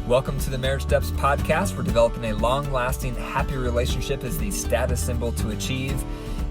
Welcome to the Marriage Steps podcast. We're developing a long-lasting, happy relationship as the status symbol to achieve.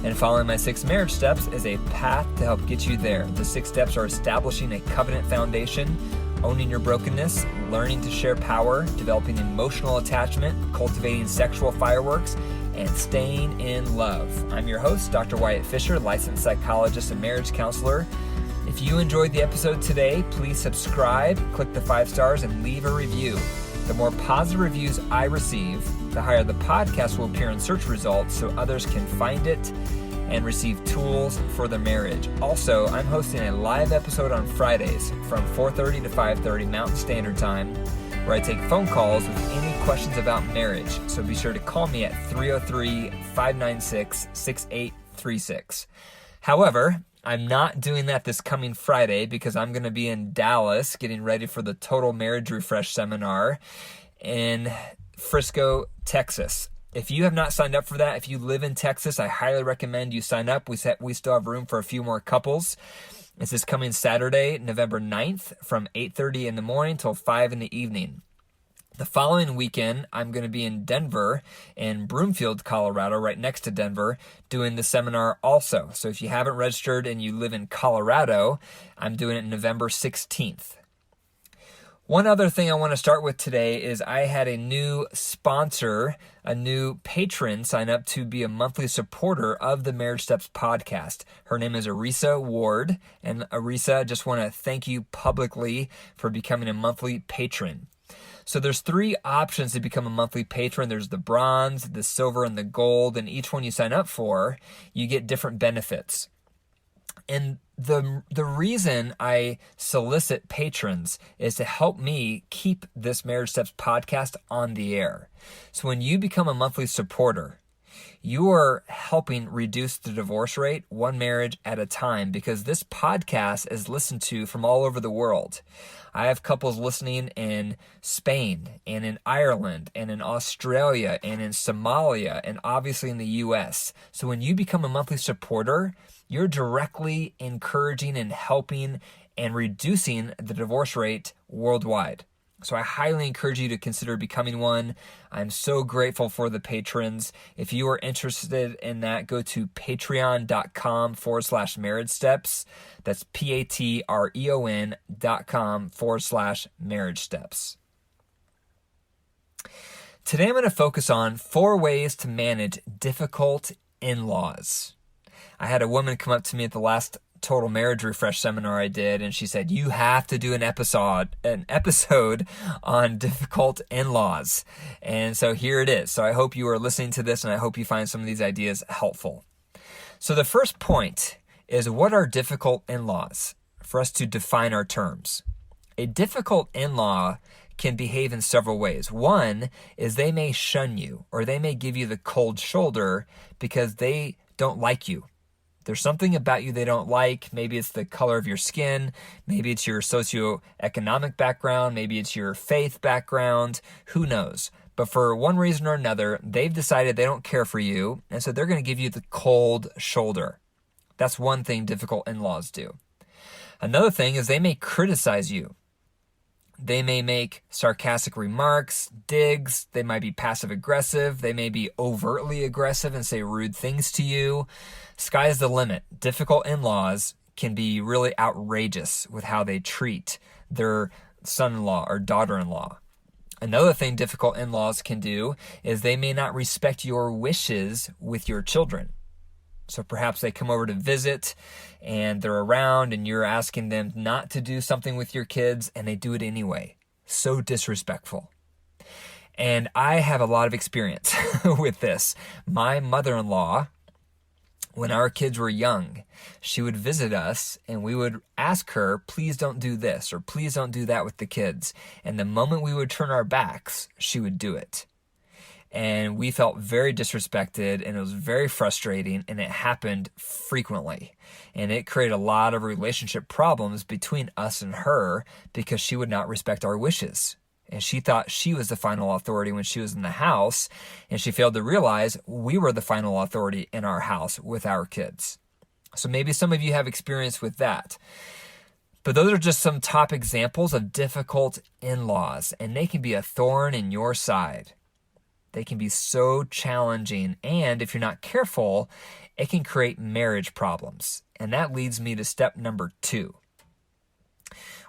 And following my 6 marriage steps is a path to help get you there. The 6 steps are establishing a covenant foundation, owning your brokenness, learning to share power, developing emotional attachment, cultivating sexual fireworks, and staying in love. I'm your host, Dr. Wyatt Fisher, licensed psychologist and marriage counselor. If you enjoyed the episode today, please subscribe, click the 5 stars, and leave a review. The more positive reviews I receive, the higher the podcast will appear in search results so others can find it and receive tools for their marriage. Also, I'm hosting a live episode on Fridays from 4:30 to 5:30 Mountain Standard Time, where I take phone calls with any questions about marriage. So be sure to call me at 303-596-6836. However, I'm not doing that this coming Friday because I'm going to be in Dallas getting ready for the Total Marriage Refresh Seminar in Frisco, Texas. If you have not signed up for that, if you live in Texas, I highly recommend you sign up. We still have room for a few more couples. This is coming Saturday, November 9th from 8:30 in the morning till 5 in the evening. The following weekend, I'm going to be in Denver and Broomfield, Colorado, right next to Denver, doing the seminar also. So if you haven't registered and you live in Colorado, I'm doing it November 16th. One other thing I want to start with today is I had a new sponsor, a new patron sign up to be a monthly supporter of the Marriage Steps podcast. Her name is Arisa Ward. And Arisa, I just want to thank you publicly for becoming a monthly patron. So there's 3 options to become a monthly patron. There's the bronze, the silver, and the gold. And each one you sign up for, you get different benefits. And the reason I solicit patrons is to help me keep this Marriage Steps podcast on the air. So when you become a monthly supporter, you are helping reduce the divorce rate one marriage at a time because this podcast is listened to from all over the world. I have couples listening in Spain and in Ireland and in Australia and in Somalia and obviously in the US. So when you become a monthly supporter, you're directly encouraging and helping and reducing the divorce rate worldwide. So I highly encourage you to consider becoming one. I'm so grateful for the patrons. If you are interested in that, go to patreon.com/marriage steps. That's patreon.com/marriage steps. Today I'm going to focus on 4 ways to manage difficult in-laws. I had a woman come up to me at the last Total Marriage Refresh seminar I did, and she said, you have to do an episode on difficult in-laws. And so here it is. So I hope you are listening to this, and I hope you find some of these ideas helpful. So the first point is, what are difficult in-laws? For us to define our terms. A difficult in-law can behave in several ways. One is they may shun you, or they may give you the cold shoulder because they don't like you. There's something about you they don't like. Maybe it's the color of your skin. Maybe it's your socioeconomic background. Maybe it's your faith background. Who knows? But for one reason or another, they've decided they don't care for you, and so they're going to give you the cold shoulder. That's one thing difficult in-laws do. Another thing is they may criticize you. They may make sarcastic remarks, digs. They might be passive-aggressive. They may be overtly aggressive and say rude things to you. Sky's the limit. Difficult in-laws can be really outrageous with how they treat their son-in-law or daughter-in-law. Another thing difficult in-laws can do is they may not respect your wishes with your children. So perhaps they come over to visit and they're around and you're asking them not to do something with your kids and they do it anyway. So disrespectful. And I have a lot of experience with this. My mother-in-law, when our kids were young, she would visit us and we would ask her, please don't do this or please don't do that with the kids. And the moment we would turn our backs, she would do it. And we felt very disrespected and it was very frustrating and it happened frequently. And it created a lot of relationship problems between us and her because she would not respect our wishes. And she thought she was the final authority when she was in the house, and she failed to realize we were the final authority in our house with our kids. So maybe some of you have experience with that. But those are just some top examples of difficult in-laws, and they can be a thorn in your side. They can be so challenging, and if you're not careful, it can create marriage problems. And that leads me to step number 2,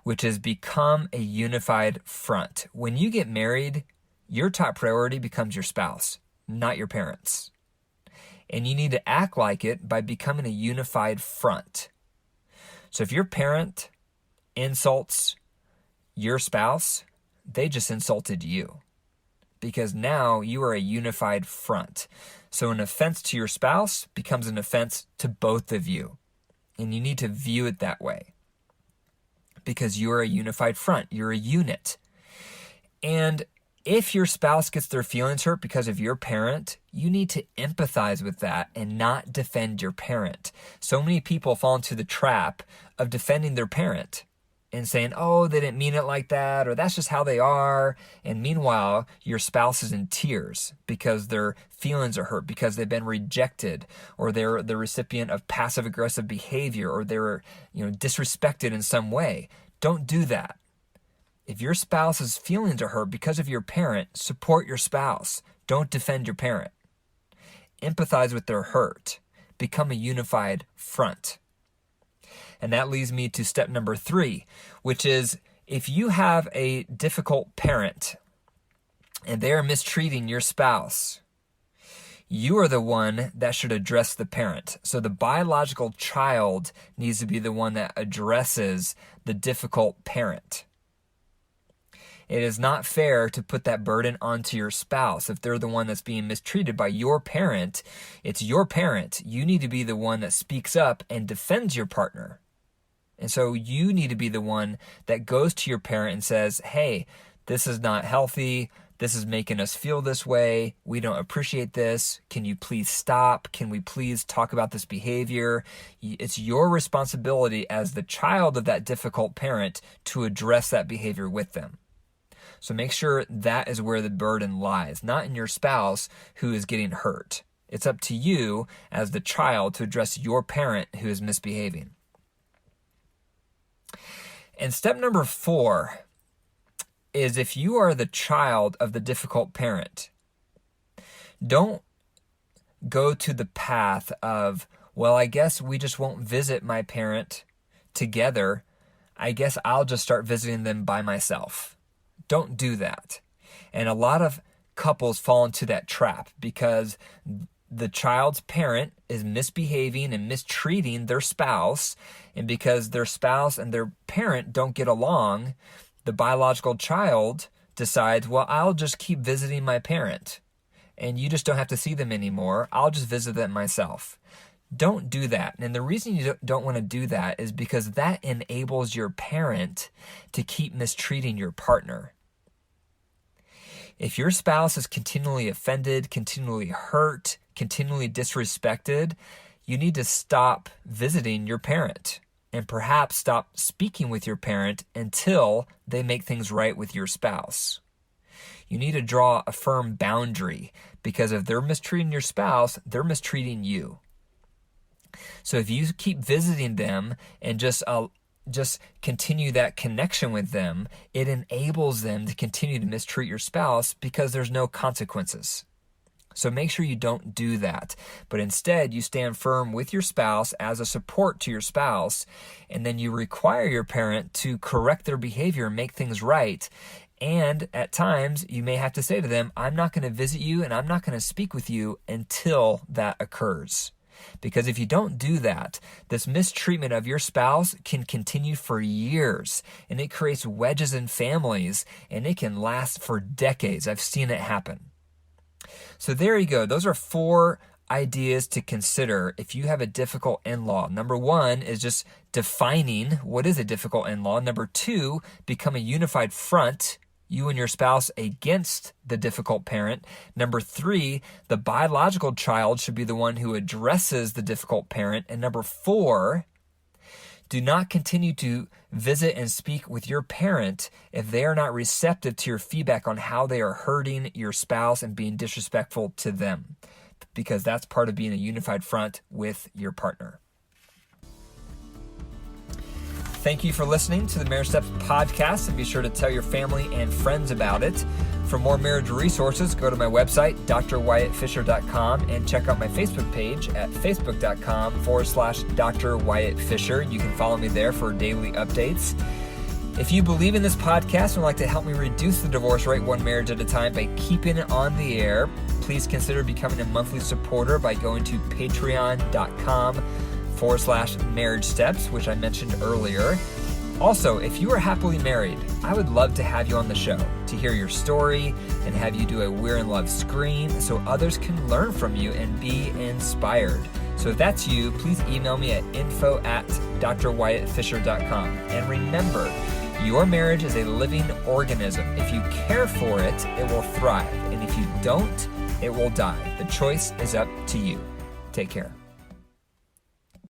which is become a unified front. When you get married, your top priority becomes your spouse, not your parents. And you need to act like it by becoming a unified front. So if your parent insults your spouse, they just insulted you, because now you are a unified front. So an offense to your spouse becomes an offense to both of you. And you need to view it that way, because you're a unified front. You're a unit. And if your spouse gets their feelings hurt because of your parent, you need to empathize with that and not defend your parent. So many people fall into the trap of defending their parent and saying, oh, they didn't mean it like that, or that's just how they are. And meanwhile, your spouse is in tears because their feelings are hurt, because they've been rejected, or they're the recipient of passive-aggressive behavior, or they're disrespected in some way. Don't do that. If your spouse's feelings are hurt because of your parent, support your spouse. Don't defend your parent. Empathize with their hurt. Become a unified front. And that leads me to step number 3, which is if you have a difficult parent and they are mistreating your spouse, you are the one that should address the parent. So the biological child needs to be the one that addresses the difficult parent. It is not fair to put that burden onto your spouse. If they're the one that's being mistreated by your parent, it's your parent. You need to be the one that speaks up and defends your partner. And so you need to be the one that goes to your parent and says, hey, this is not healthy. This is making us feel this way. We don't appreciate this. Can you please stop? Can we please talk about this behavior? It's your responsibility as the child of that difficult parent to address that behavior with them. So make sure that is where the burden lies, not in your spouse who is getting hurt. It's up to you as the child to address your parent who is misbehaving. And step number 4 is if you are the child of the difficult parent, don't go to the path of, well, I guess we just won't visit my parent together. I guess I'll just start visiting them by myself. Don't do that. And a lot of couples fall into that trap because the child's parent is misbehaving and mistreating their spouse. And because their spouse and their parent don't get along, the biological child decides, well, I'll just keep visiting my parent. And you just don't have to see them anymore. I'll just visit them myself. Don't do that. And the reason you don't want to do that is because that enables your parent to keep mistreating your partner. If your spouse is continually offended, continually hurt, continually disrespected, you need to stop visiting your parent and perhaps stop speaking with your parent until they make things right with your spouse. You need to draw a firm boundary because if they're mistreating your spouse, they're mistreating you. So if you keep visiting them and just continue that connection with them, it enables them to continue to mistreat your spouse because there's no consequences. So make sure you don't do that, but instead you stand firm with your spouse as a support to your spouse, and then you require your parent to correct their behavior and make things right. And at times you may have to say to them, I'm not going to visit you and I'm not going to speak with you until that occurs. Because if you don't do that, this mistreatment of your spouse can continue for years, and it creates wedges in families, and it can last for decades. I've seen it happen. So there you go. Those are 4 ideas to consider if you have a difficult in-law. Number 1 is just defining what is a difficult in-law. Number 2, become a unified front, you and your spouse, against the difficult parent. Number 3, the biological child should be the one who addresses the difficult parent. And number 4, do not continue to visit and speak with your parent if they are not receptive to your feedback on how they are hurting your spouse and being disrespectful to them, because that's part of being a unified front with your partner. Thank you for listening to the Marriage Steps podcast, and be sure to tell your family and friends about it. For more marriage resources, go to my website, drwyattfisher.com, and check out my Facebook page at facebook.com/Dr. Wyatt Fisher. You can follow me there for daily updates. If you believe in this podcast and would like to help me reduce the divorce rate one marriage at a time by keeping it on the air, please consider becoming a monthly supporter by going to patreon.com/marriage steps, which I mentioned earlier. Also, if you are happily married, I would love to have you on the show to hear your story and have you do a We're in Love screen so others can learn from you and be inspired. So if that's you, please email me at info@drwyattfisher.com. And remember, your marriage is a living organism. If you care for it, it will thrive. And if you don't, it will die. The choice is up to you. Take care.